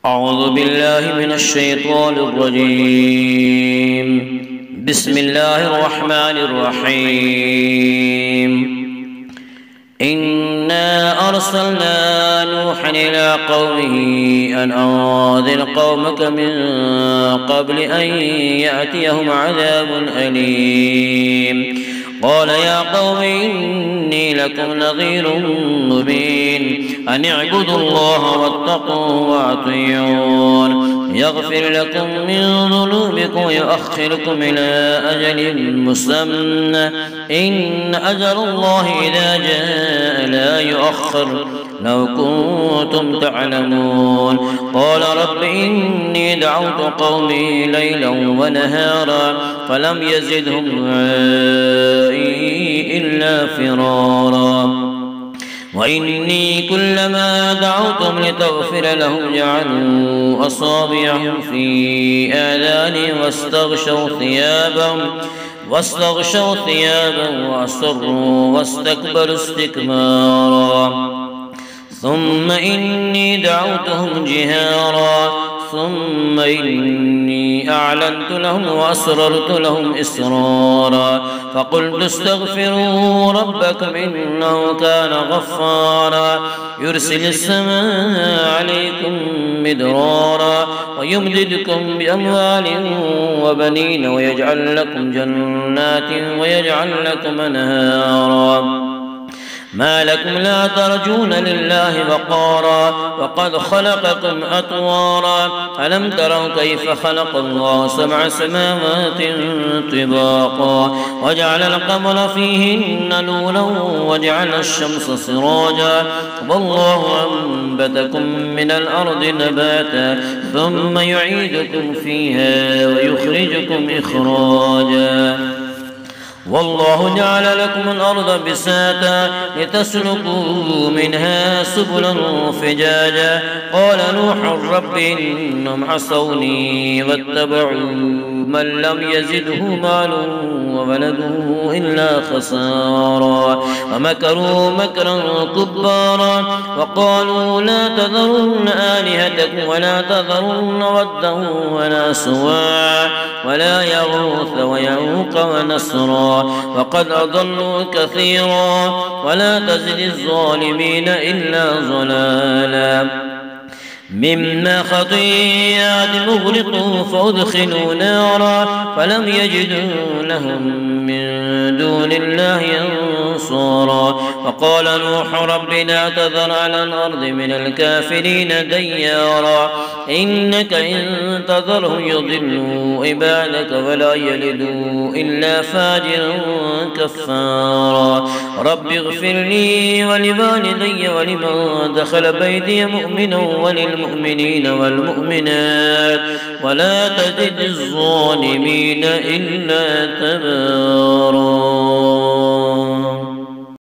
أعوذ بالله من الشيطان الرجيم. بسم الله الرحمن الرحيم. إنا أرسلنا نوحا إلى قومه أن أنذر قومك من قبل أن يأتيهم عذاب أليم. قال يا قوم إني لكم نذير مبين أن اعبدوا الله واتقوه وأطيعون يغفر لكم من ذنوبكم ويؤخركم إلى أجل مسمى إن أجل الله إذا جاء لا يؤخر لو كنتم تعلمون. قال رب إني دعوت قومي ليلا ونهارا فلم يزدهم دعائي إلا فرارا وإني كلما دعوتهم لتغفر لهم جعلوا أصابعهم في آذانهم واستغشوا ثيابهم وأصروا واستكبروا استكبارا ثم إني دعوتهم جهارا ثم إني أعلنت لهم وأسررت لهم إسرارا فقلت استغفروا ربكم إنه كان غفارا يرسل السماء عليكم مدرارا ويمددكم بأموال وبنين ويجعل لكم جنات ويجعل لكم أنهارا ما لكم لا ترجون لله وقارا وقد خلقكم أطوارا ألم تروا كيف خلق الله 7 سماوات طباقا وجعل القمر فيهن نورا وجعل الشمس سراجا والله أنبتكم من الأرض نباتا ثم يعيدكم فيها ويخرجكم إخراجا والله جعل لكم الأرض بساطا لتسلكوا منها سبلا فجاجا. قال نوح رب إنهم عصوني واتبعوا من لم يزده ماله وولده إلا خسارا ومكروا مكرا كبارا وقالوا لا تذرن آلهتكم ولا تذرن ودا ولا سواعا ولا يغوث ويعوق ونسرا وقد أضلوا كثيرا ولا تزد الظالمين إلا ضلالا مما خطيئات مغرقوا فأدخلوا نارا فلم يجدوا لهم من دون الله أنصارا. وقال نوح رب لا تذر على الأرض من الكافرين ديارا إنك إن تذرهم يضلوا عبادك ولا يلدوا إلا فاجرا كفارا. رب اغفر لي ولوالدي ولمن دخل بيتي مؤمنا وللمؤمنين والمؤمنات ولا تزد الظالمين إلا تبارا.